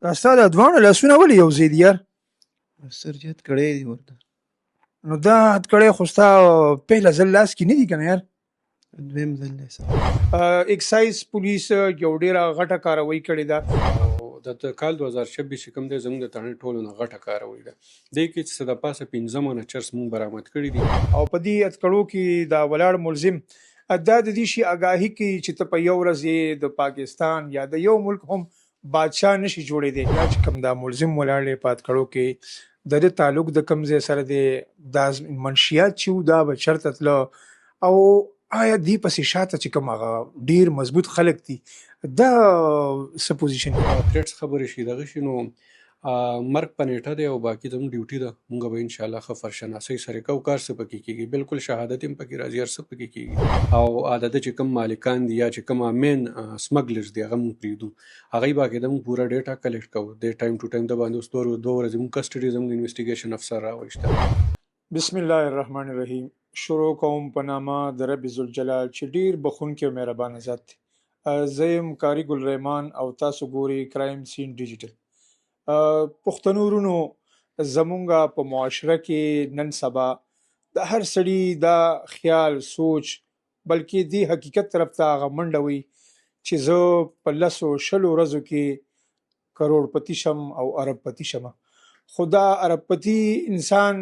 ستا دا دواړه لاسونه ولې یو ځای دي یار؟ سرجت کړی دی ورته. نو دا هتکړۍ خو ستا پهله ځل لاس کې نه دي که نه یار؟ دویم ځل دی سر. اکسایز پولیس یو ډېره غټه کاروایی کړې ده. د کال 2026 چې کوم دی زموږ د تڼۍ ټولو نه غټه کاروایی ده. دې کې چې څه د پاسه 15 منه چرس موږ برآمد کړي دي. او په دې هتکړو کې دا ولاړ ملزم دا د دې شي آګاهي کوي چې ته په یو ورځ یې د پاکستان یا د یو ملک هم بادشاه نشي جوړېدی. دا چې کوم دا ملزم ولاړ دی په هتکړو کې د ده تعلق د کوم ځای سره دی، دا منشیات چې وو دا به چېرته تله او آیا دې پسې شاته چې کوم هغه ډېر مضبوط خلک دي دا څه پوزیشن کې؟ تھریټس خبرې شي دغه شي نو مرګ په نیټه دی او باقي زموږ ډیوټي ده. موږ به انشاءالله ښه فرشناسۍ سره کوو. کار څه پکې کېږي، بالکل شهادت هم پکې راځي، هر څه پکې کېږي. او د چې کوم مالکان دي یا چې کوم مین سمګلرز دي هغه موږ پرېږدو، هغوی باقي د موږ پوره ډیټا کلیکټ کوو. د ټایم ټو ټایم د باندې اوس 2 ورځې موږ کسټډي زموږ انویسټیګیشن افسر راوایسته. بسم الله الرحمن الرحیم. شروع کوم په نامه د رب ذوالجلال چې ډیر بخونکی او مهربانه ذات دی. زه یم قاري ګل رحمان او تاسو ګورئ کرایم سین ډیجیټل. پښتنو ورونو، زمونږه په معاشره کې نن سبا د هر سړي دا خیال سوچ بلکې دې حقیقت طرف ته هغه منډه وي چې زه په 100 ورځو کې کروڑپتی شم او اربپتی شم. خو دا اربپتی انسان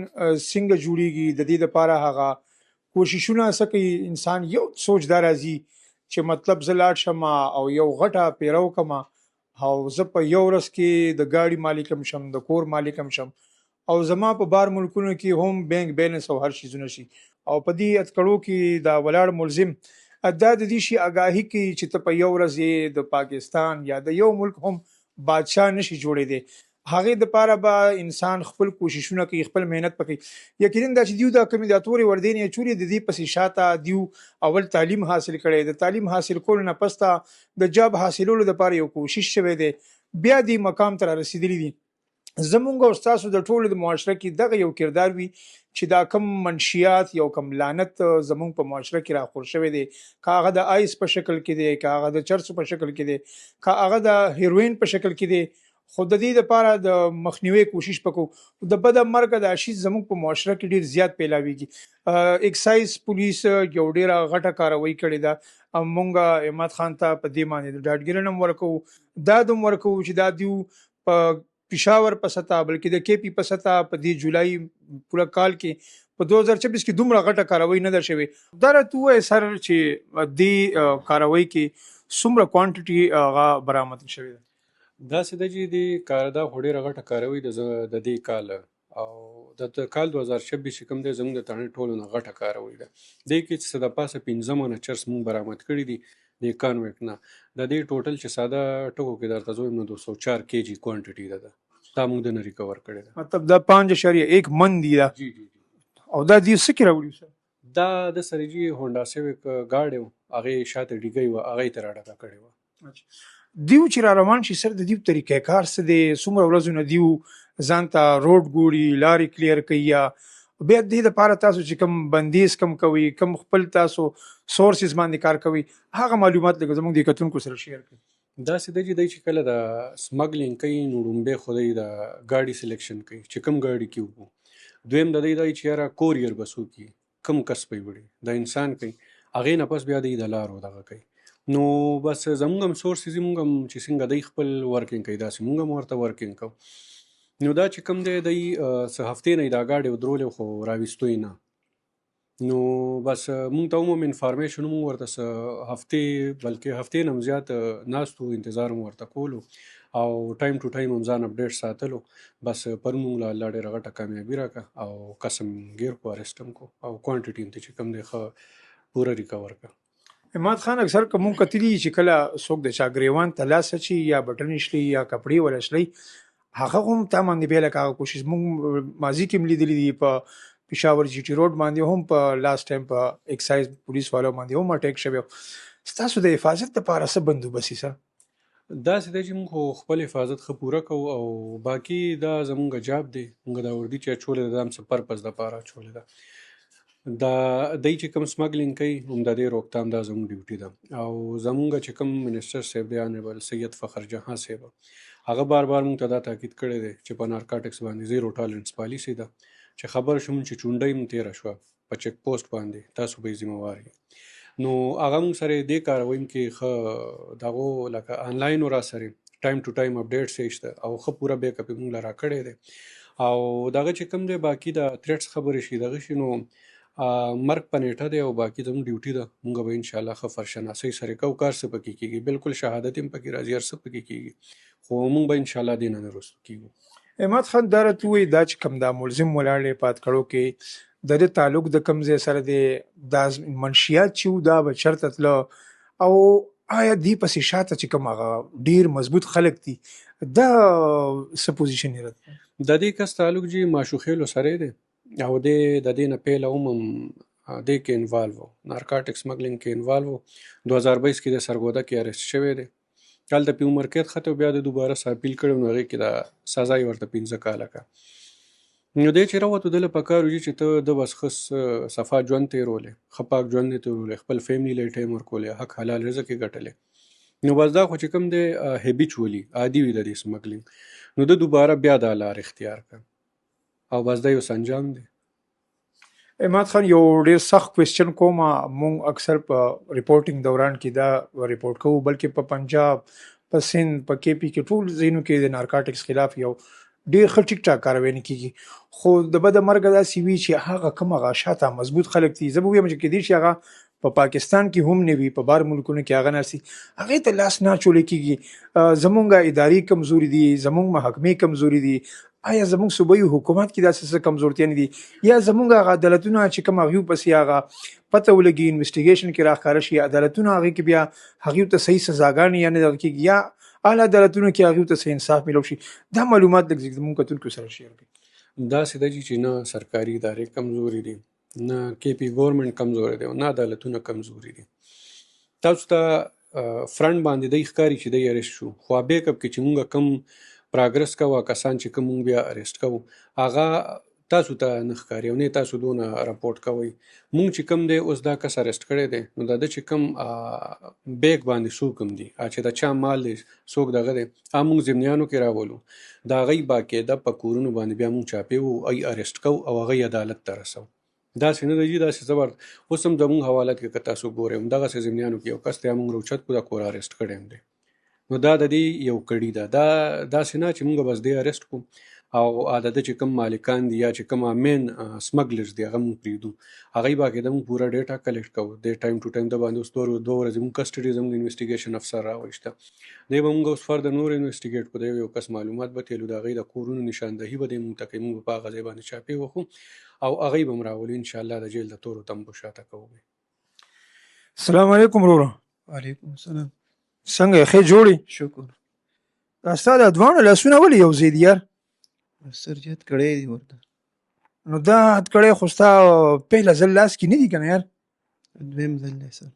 څنګه جوړیږي؟ د دې لپاره هغه کوششونه څه کوي؟ انسان یو سوچ دا راځي چې مطلب زه لاړ شم او یو غټه پیرو کما او زه په یو ورځ کې د ګاډي مالکم شم، د کور مالکم شم او زما په بار ملکونو کې هم بینک بیلنس او هر شیزونه شي. او په دې اتکړو کې دا ولاړ ملزم دا د دې شي آګاهي کوي چې ته په یو ورځ د پاکستان یا د یو ملک هم بادشاه نشي جوړېدی. هغې دپاره به انسان خپل کوششونه کوي، خپل مهنت پکې. یقینا دا چې دیو دا کمې دا تورې وردینې چورې د دې پسې شاته دیو اول تعلیم حاصل کړی، د تعلیم حاصل کولو نه پس ته د جاب حاصلولو دپاره یو کوشش شوی دی، بیا دې مقام ته رارسېدلي دي. زمونږ او ستاسو د ټولو د معاشره کې دغه یو کردار وي چې دا کم منشیات یو کم لعنت زمونږ په معاشره کې راخور شوی دی، که هغه د آیس په شکل کې دی، که هغه د چرسو په شکل کې دی، که هغه د هیروین په شکل کې دی. خو د دې لپاره د مخنیوي کوشش وکړو. د بد مرګ د شی زموږ په معاشره کې ډیر زیات پیلاویږي. اکسایز پولیس یو ډیره غټه کاروایی کړې ده. مونږه احمد خان ته په دې باندې د ډاډګیرنم ورکو، دا دوم ورکو چې دا دیو په پېښور په سطح بلکې د کې پی په سطح په دې جولای پوره کال کې په 2026 کې دومره غټه کاروایی نه ده شوې. دا راته ووایه سر چې دې کاروایی کې څومره کوانټیټي هغه برآمد شوې ده؟ داسې ده چې دې کار دا خو ډېره غټه کاروي د دې کال او د کال 2026 چې کوم دی زموږ د تڼۍ ټولو نه غټه کاروي ده. دې کې چې څه د پاسه 15 منه چرس موږ برآمد کړي دي د کانویکټ نه. د دې ټوټل چې ساده ټکو کې درته زه وایم نو 204 kg کوانټیټي ده دا موږ د نه ریکور کړې ده. مطلب دا 5.1 من دی دا. جی جی جی. او دا دې څه کې راوړي سر؟ دا د سره جي هونډا سیویک ګاډی و، هغې شاته ډیګۍ وه، هغې ته راډکه کړې وه. دیو چې را روان شي سر د دیو طریقې کار څه دی؟ څومره ورځو نه دیو ځان ته روډ ګوري، لارې کلیر کوي، یا بیا دې دپاره تاسو چې کوم بندیز کم کوي، کم خپل تاسو سورسز باندې کار کوي، هغه معلومات لږ زموږ د کتونکو سره شیر کړئ. داسې ده چې دی چې کله د سمګلینګ کوي نو لومبۍ خو دی د ګاډي سلیکشن کوي چې کوم ګاډي کې وکړو. دویم د دی دی چې یاره کوریر به څوک وي، کوم کس به یې وړي، د انسان کوي، هغې نه پس بیا دی د لارو دغه کوي. نو بس زموږ هم سورسز موږ هم چې څنګه دی خپل ورکینګ کوي داسې موږ هم ورته ورکینګ کوو. نو دا چې کوم دی دی څه هفتې نه یې دا ګاډي ودرولې خو راویستو یې نه. نو بس مونږ ته هم انفارمیشن مونږ ورته څه هفتې بلکې هفتې نه هم زیات ناستو، انتظار مو ورته کولو او ټایم ټو ټایم هم ځان اپډیټ ساتلو. بس پرون مونږ له الله ډېره غټه کامیابي راکړه او قسم ګیر کو ارسټ هم کو او کوانټیټي هم چې کوم دی ښه پوره ریکور کړه. احمد خان اکثر که مونږ کتلي چې کله څوک د چا ګریوان ته لاس اچي یا بټن شلي یا کپړې ولشلي، هغه هم تا باندې بیا لکه هغه کوشش مونږ ماضي کې هم لیدلي دي. په پېښور جي ټي روډ باندې هم په لاست ټایم په اکسایز پولیس والو باندې هم اټیک شوی. ستاسو د حفاظت لپاره څه بندوبست سر؟ داسې دی چې موږ خو خپل حفاظت ښه پوره کوو او باقي دا زموږ جاب دی. موږ دا وردي چې اچولې ده دا هم څه پرپز دپاره اچولې ده. دا دی چې کوم سمګلینګ کوي هم د دې روکتام دا زموږ ډیوټي ده. او زموږ چې کوم منسټر صاحب دی آنریبل سید فخر جهان صاحب، هغه بار مونږ ته دا تاکید کړی دی چې په نارکاټکس باندې زیرو ټالرنس پالیسي ده چې خبر شوم چې چونډۍ مو تېره شوه په چک پوسټ باندې تاسو به یې ذمہوار یې. نو هغه مونږ سره دې کارویم کې ښه دغو لکه آنلاین را سره ټایم ټو ټایم اپډیټس یې شته او ښه پوره بیک اپ یې مونږ له راکړی دی او دغه چې کوم دی باقي د تھریټس خبرې شي دغه شي نو مرګ په نیټه دی او باقي زموږ ډیوټي ده مونږ به انشاءالله ښه فرشناسۍ سره کوو کار څه پکې کېږي بالکل شهادت هم پکې راځي هر څه پکې کېږي خو مونږ به انشاءالله دې نه رسو کېږو. احمد خان دا راته ووایي دا چې کوم دا ملزم ولاړ دی په اتکړو کې د ده تعلق د کوم ځای سره دی دا منشیات چې وو دا به چېرته تله او آیا دې پسې شاته چې کوم هغه ډېر مضبوط خلک دي دا څه پوزیشن یې رد د دې کس تعلق جی ماشوخېلو سره دی او د دې نه پیله هم دې کې انوالو و نارکاټک سمګلینګ کې انوالو و 2022 کې د سرګوده کې اریسټ شوی دی هلته پې عمر قید ختم بیا د دوباره ساپیل کړی نو هغې کې د سزا یې ورته 15 کاله که نو دی چې راووتو ده له پکار وي چې ته د بس ښه صفا ژوند تېرولی ښه پاک ژوند یې تېرولی خپل فیملي له یې ټایم ورکولی حق حلال رزق یې ګټلی نو بس دا خو چې کوم دی هیبیچولي عادي وي د دې سمګلینګ نو د دوباره بیا دا لار اختیار کړه او بس دا یو سنجام دی. احمد خان یو ډېر سخت کوېسچن کوم مونږ اکثر په ریپورټینګ دوران کې دا ریپورټ کوو بلکې په پنجاب په سند په کې پي کې ټول ځایونو کې د نارکاټکس خلاف یو ډېر ښه ټیک ټاک کاروی نه کېږي خو د بده مرګه داسې وي چې هغه کوم هغه شاته مضبوط خلک دي زه به ووایم چې کېدای شي هغه په پاکستان کې هم نه وي په بار ملکونو کې هغه ناسي هغې ته لاس نه اچولی کېږي زمونږ اداري کمزوري دي زمونږ محکمې کمزوري دي آیا زمونږ صوبایي حکومت کې داسې څه کمزورتیا نه دي یا زمونږ هغه عدالتونه چې کوم هغې پسې هغه پته ولګي انویسټیګیشن کې راښکاره شي عدالتونه هغې کې بیا هغې ته صحیح سزاګانې یا نه دغه کېږي یا اعلی عدالتونو کې هغې ته صحیح انصاف میلاو شي دا معلومات لږ زمونږ کتونکو سره شیر کړي. داسې ده چې نه سرکاري ادارې کمزوري دي نه کې پي ګورنمنټ کمزوري دی نه عدالتونه کمزوري دي تاسو ته فرنټ باندې دی ښکاري چې دی اریسټ شو خو بیک اپ کې چې مونږ کم پراګرس کوو کسان چې کوم مونږ بیا اریسټ کوو هغه تاسو ته نه ښکاري او نه تاسو دونه راپورټ کوئ مونږ چې کوم دی اوس دا کس اریسټ کړی دی نو د ده چې کوم بیک باندې څوک هم دي چې د چا مال دی څوک دغه دی مونږ ضمنیانو کې راولو د هغوی باقاعده په کورونو باندې بیا مونږ چاپې وو ای اریسټ کوو او هغوی عدالت ته رسو داسې نه دی داسې زبر اوس هم زموږ حوالت کې که تاسو ګورئ همدغسې ضمنیانو کې یو کس دی مونږ روچت کړو د کور اریسټ کړی هم دی نو دا د دې یو کړي ده دا داسې نه چې مونږ بس دی اریسټ کړو او د ده چې کوم مالکان دي یا چې کوم مین سمګلرز دي هغه مونږ پرېږدو هغوی باقاعده مونږ پوره ډیټا کلیکټ کوو د ټایم ټو ټایم د باندې اوس 2 ورځې مونږ کسټډي زموږ انویسټیګیشن افسر راوایسته دی به مونږ اوس فردر نور انویسټیګیټ کړو د یو کس معلومات به تېلو د هغوی د کورونو نشاندهي به دی مونږ ته کوي مونږ به په هغه ځای باندې چاپې وخو او هغوی به م راولو انشاءالله د جیل د تورو تمبو شاته کوو. السلام علیکم وروره وعلیکم السلام څنګه یې ښې جوړې شکر دا ستا د دواړه لاسونه ولې یو ځای دي یار سرجت کړی دی ورته نو دا هتکړی خو ستا پهله ځل لاس کې نه دي که نه یار دویم ځل دی سر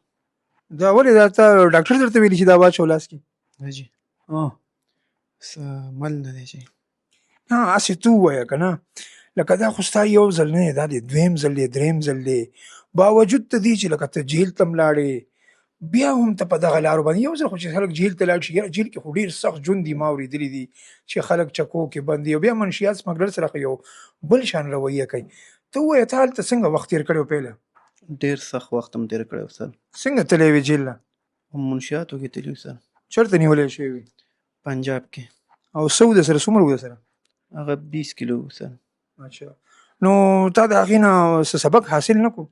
دا ولې دا تا ډاکټر درته ویلي چې دا واچو لاس کې حاجي ها څه مل نه دی چې هسې تو ووایه که نه لکه دا خو ستا یو ځل نه دی دا دی دویم ځل دی دریم ځل دی باوجود ته دی چې لکه ته جیل ته م لاړې بیا هم ته په دغه لارو باندې یو ځل خو چې خلک جیل ته لاړ شي یاره جیل کې خو ډېر سخت ژوند دي ما اورېدلي دي چې خلک چکو کې بند دي او بیا منشیات سمګلر سره خو یو بل شان رویه کوي ته ووایه ته هلته څنګه وخت تېر کړی و پهله ډېر سخت وخت هم تېر کړی و سر څنګه تللی وې جیل نه هم منشیاتو کې تللی و سر چېرته نیولی شوی وې پنجاب کې او څه و در سره څومره و در سره هغه 20 کیلو و سر اچھا نو تا د هغې نه څه سبق حاصل نه کړو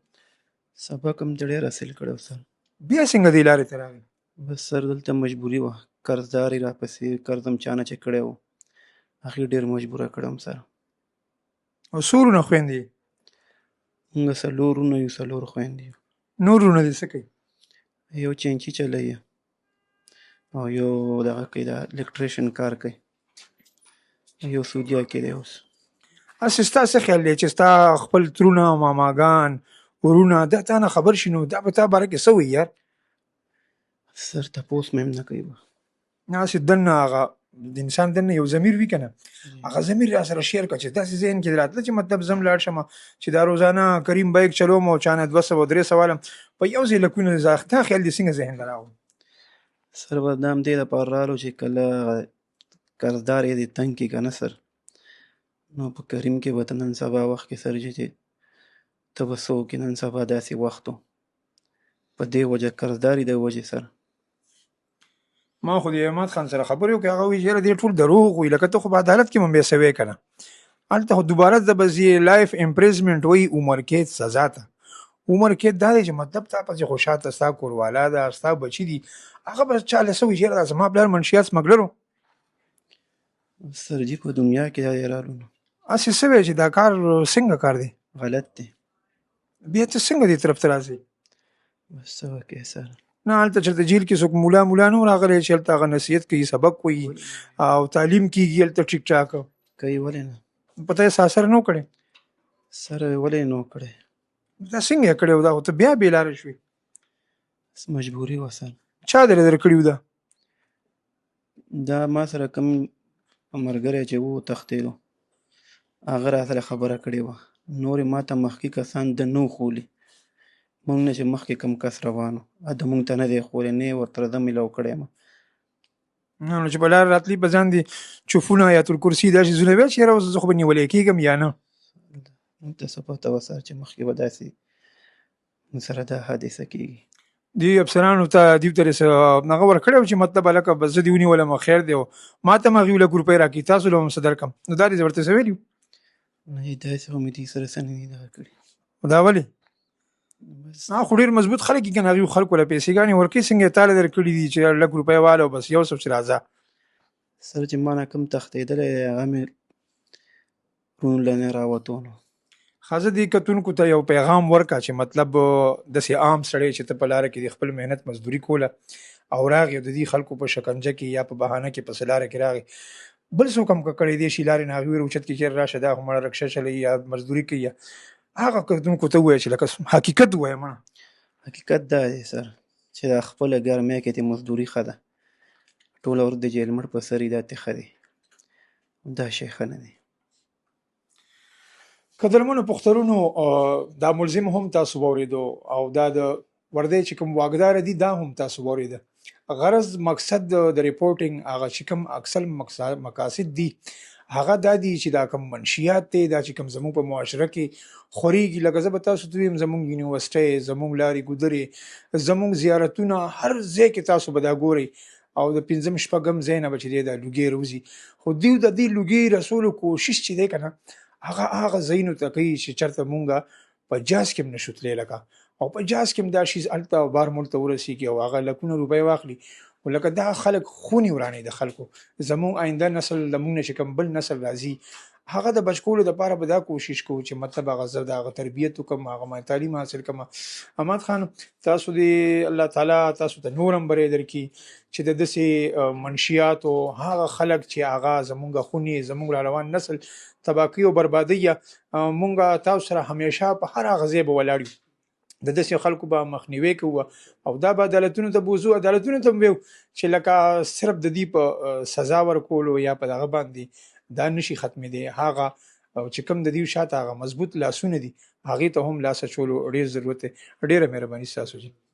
سبق هم ترې ډېر حاصل کړی و سر بیا څنګه دې لارې ته راغی بس سر دلته مجبوري وه قرضداري راپسې قرض هم چا نه چې کړی و هغې ډېر مجبوره کړی وم سر او څو وروڼه خویندې یې موږ 4 وروڼه یو 4 خویندې یو نور وروڼه دې څه کوي یو چینچي چلوي او یو دغه کوي د الکټریشن کار کوي یو سعودیه کې دی اوس هسې ستا څه خیال دی چې ستا خپل ترونه ماماګان ورونه دا تا نه خبر شي نو دا په تا باره کې څه وایي یار سر تپوس مې هم نه کوي هسې دننه هغه د انسان دننه یو ضمیر وي که نه هغه ضمیر را سره شیر کړه چې داسې ذهن کې راتله چې مطلب زه هم لاړ شم چې دا روزانه کریم بایک چلوم او چا نه 200 300 والم په یو ځای لکونه تا خیال دې څنګه ذهن ته راغلو سر به دا هم دې دپاره رالو چې کله قرضدار یې دې تنګ کړي که نه سر، نو په کریم کې به ته نن سبا وخت کې سر چې ته به څه وکړې. نن سبا داسې وخت و په دې وجه قرضداري د وجې سره. ما خو د احمد خان سره خبرې وکړې، هغه وایي چې یاره دې ټول دروغ وي، لکه ته خو په عدالت کې هم بیا سوې که نه، هلته خو دوباره د بس لایف امپریزمنټ وایي، عمر قید سزا ته. عمر قید دا دی چې مطلب تا پسې خو شاته ستا کوروالا ده، ستا بچي دي، هغه به چاله څه وایي چې یاره دا زما پلار منشیات سمګلر و. سر جي په دنیا کې دا دی رالو نو هسې څه وایي چې دا کار څنګه کار دی، غلط دی. بیا ته څنګه دې طرف ته راځې؟ بس څه وکړې سر. نه هلته چېرته جیل کې څوک مولا نه و راغلی چې هلته هغه نصیحت کوي، سبق وایي او تعلیم کېږي هلته ټیک ټاک، کوي ولې نه په ته یې څه اثر نه و کړی؟ سر ولې نه و کړی، دا څنګه یې کړی و؟ دا خو ته بیا بېلاره شوې. بس مجبوري وه سر. چا درې درکړي و دا؟ دا ما سره کوم ملګری چې و تښتېدو، هغه را سره خبره کړې وه، نورې ما ته مخکې کسان د نو ښولي، مونږ نه چې مخکې کوم کس روان و د مونږ ته نه دی ښولی، نه یې ورته زه میلاو کړی یم. نو چې په لاره راتلي په ځان دې چوفونه آیات الکرسي دا شیزونه ویل چې یاره اوس زه خو به نیولی کېږم یا نه؟ مونږ ته څه پته وه سر چې مخکې به داسې مونږ سره دا حادثه کېږي. دې افسرانو ته دیو ته هغه ورکړی و چې مطلب هلکه بس زه دې ونیولم خیر دی، او ما ته هم هغې 1,00,000 روپۍ راکړي، تاسو له هم څه درکړم، نو دا دې زه ورته څه ویلي وو؟ نه یې داسې خو مې دې سره څه نه دي دغه کړي. دا ولې؟ بس خو ډېر مضبوط خلک دي که نه، هغې خلکو له پیسې ګانې ورکوي، څنګه یې تاله درکړي دي چې 1,00,000 روپۍ واله بس یو څه چې راځه. سر چې ما نه کوم تښتېدلی دی هغه مې ورونو له نه راوتو نو. ښه زه دې کتونکو ته یو پیغام ورکړه چې مطلب داسې عام سړی چې ته په لاره کې د خپل محنت مزدوري کوله او راغې او د دې خلکو په شکنجه کې یا په بهانه کې پسې لاره کې راغې، بل څوک هم که کړی دی شي لارې نه هغې ویل اوچت کې چېرې راشه دا خو مړه رکشه چلوي یا مزدوري کوي، یا هغه کتونکو ته ووایه چې لکه حقیقت ووایه مړه. حقیقت دا دی سر چې دا خپله ګرمۍ کې ته مزدوري ښه ده، ټوله ورځ د جیلمړ په سر یې دا ته ښه دی، دا شی ښه نه دی. قدرمنو پخترونو دا ملزم هم تاسو واورېدو او دا د وردی چې کوم واګدار دي دا هم تاسو واورېده. غرض مقصد د ریپورټینګ هغه چې کوم اکثر مقاصد دي هغه دا دي چې دا کوم منشیات دی دا چې کوم زموږ په معاشره کې خورېږي، لکه زه به تاسو ته ویم زموږ یونیورسټۍ، زموږ لارې ګودرې، زموږ زیارتونه، هر ځای کې تاسو به دا ګورئ او د 5م 6م ځای نه به چې دی دا لوګي روزي، خو دیو د دې لوګي رسولو کوشش چې دی که نه هغه ځایونو ته کوي چې چېرته مونږه په جاز کې هم نشو تللی، لکه او په جاز کې هم دا شیز هلته بارمول ته ورسېږي او هغه لکونه روپۍ واخلي، خو لکه دا خلک خونې ورانوي د خلکو. زموږ آینده نسل زموږ نه چې کوم بل نسل راځي هغه د بچ کولو دپاره به دا کوشش کوو چې مطلب هغه زه د هغه تربیت وکړم، هغه ما تعلیم حاصل کړم. احمد خان تاسو دې الله تعالی تاسو ته نور هم بری درکړي چې د داسې منشیاتو هغه خلک چې هغه زموږ خونې زموږ را روان نسل تباه کوي او بربادوي، مونږ تاسو سره همیشه په هر هغه ځای به ولاړ یو، د داسې خلکو به مخنیوی کوو او دا به عدالتونو ته بوځو، عدالتونو ته به ویو چې لکه صرف د دې په سزا ورکولو یا په دغه باندې دا نشي ختمېدی، هغه او چې کوم د دې شاته هغه مضبوط لاسونه دي هغې ته هم لاس اچولو ډېر ضرورت دی. ډېره مهرباني ستاسو جي.